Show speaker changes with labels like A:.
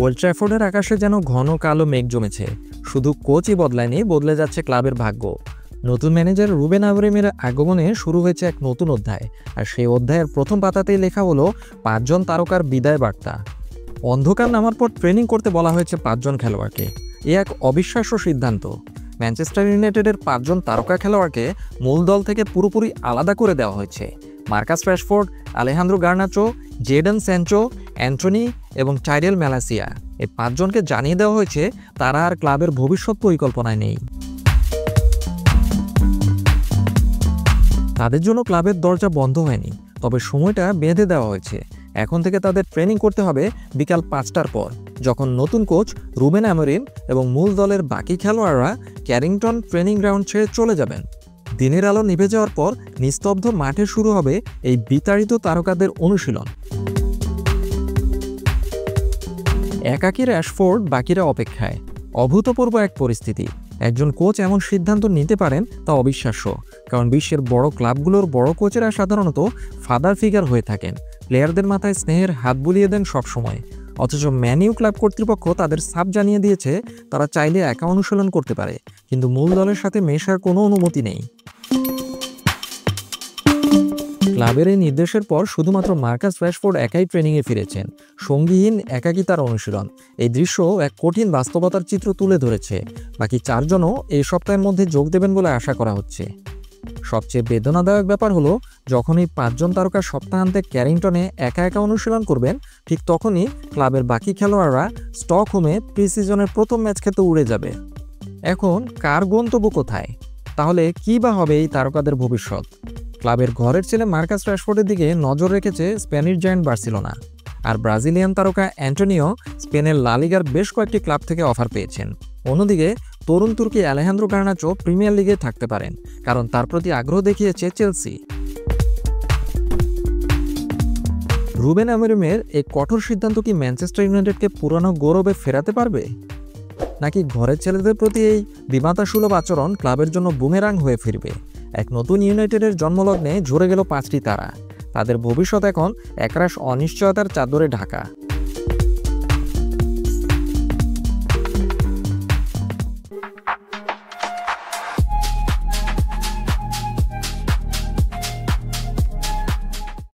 A: Old ট্র্যাফোর্ডের আকাশে যেন ঘন কালো মেঘ জমেছে। শুধু কোচই বদলায়নি, বদলে যাচ্ছে ক্লাবের ভাগ্য। নতুন ম্যানেজার রুবেন আমরিমের আগমনে শুরু হয়েছে এক নতুন অধ্যায়, আর সেই অধ্যায়ের প্রথম পাতাতেই লেখা হলো 5 জন তারকার বিদায় বার্তা। অন্ধকার নামার পর ট্রেনিং করতে বলা হয়েছে 5 জন খেলোয়াড়কে। এ এক অবিশ্বাস্য সিদ্ধান্ত। ম্যানচেস্টার ইউনাইটেডের 5 জন তারকা খেলোয়াড়কে মূল দল থেকে পুরোপুরি আলাদা করে দেওয়া হয়েছে। Marcus Rashford, Alejandro Garnacho, Jadon Sancho, Antony এবং টাইরেল ম্যালাসিয়া, এই 5 জনকে জানিয়ে দেওয়া হয়েছে তারা আর ক্লাবের ভবিষ্যৎ পরিকল্পনায় নেই। তাদের জন্য ক্লাবের দরজা বন্ধ হয়নি, তবে সময়টা বেঁধে দেওয়া হয়েছে। এখন থেকে তাদের ট্রেনিং করতে হবে বিকাল 5টার পর, যখন নতুন কোচ রুবেন আমরিম এবং মূল দলের বাকি খেলোয়াড়রা ক্যারিংটন ট্রেনিং গ্রাউন্ড ছেড়ে চলে যাবেন। দিনের আলো নিভে যাওয়ার পর নিস্তব্ধ মাঠে শুরু হবে এই বিতাড়িত তারকাদের অনুশীলন। একাকী রাশফোর্ড, বাকিরা অপেক্ষায়। অভূতপূর্ব এক পরিস্থিতি। একজন কোচ এমন সিদ্ধান্ত নিতে পারেন তা অবিশ্বাস্য, কারণ বিশ্বের বড় ক্লাবগুলোর বড় কোচেরা সাধারণত ফাদার ফিগার হয়ে থাকেন, প্লেয়ারদের মাথায় স্নেহের হাত বুলিয়ে দেন সবসময়। অথচ ম্যানিউ ক্লাব কর্তৃপক্ষ তাদের সাফ জানিয়ে দিয়েছে তারা চাইলে একা অনুশীলন করতে পারে, কিন্তু মূল দলের সাথে মেশার কোনো অনুমতি নেই। ক্লাবের এই নির্দেশের পর শুধুমাত্র মার্কাস রাশফোর্ড একাই ট্রেনিংয়ে ফিরেছেন, সঙ্গীহীন একাকী তার অনুশীলন। এই দৃশ্য এক কঠিন বাস্তবতার চিত্র তুলে ধরেছে। বাকি 4 জনও এই সপ্তাহের মধ্যে যোগ দেবেন বলে আশা করা হচ্ছে। সবচেয়ে বেদনাদায়ক ব্যাপার হলো, যখন এই 5 জন তারকা সপ্তাহান্তে ক্যারিংটনে একা একা অনুশীলন করবেন, ঠিক তখনই ক্লাবের বাকি খেলোয়াড়রা স্টকহোমে প্রি সিজনের প্রথম ম্যাচ খেতে উড়ে যাবে। এখন কার গন্তব্য কোথায়? তাহলে কী বা হবে এই তারকাদের ভবিষ্যৎ? ক্লাবের ঘরের ছেলে মার্কাস রাশফোর্ডের দিকে নজর রেখেছে স্প্যানিশ জায়ান্ট বার্সেলোনা, আর ব্রাজিলিয়ান তারকা অ্যান্টনিও স্পেনের লা লিগার বেশ কয়েকটি ক্লাব থেকে অফার পেয়েছেন। অন্যদিকে তরুণ তুর্কি আলেহান্দ্রো গার্নাচো প্রিমিয়ার লিগে থাকতে পারেন, কারণ তার প্রতি আগ্রহ দেখিয়েছে চেলসি। রুবেন আমরিমের এই কঠোর সিদ্ধান্ত কি ম্যানচেস্টার ইউনাইটেডকে পুরানো গৌরবে ফেরাতে পারবে, নাকি ঘরের ছেলেদের প্রতি এই বিমাতাসুলভ আচরণ ক্লাবের জন্য বুমেরাং হয়ে ফিরবে? এক নতুন ইউনাইটেডের জন্মলগ্নে ঝরে গেল 5টি তারা। তাদের ভবিষ্যৎ এখন একরাশ অনিশ্চয়তার চাদরে ঢাকা।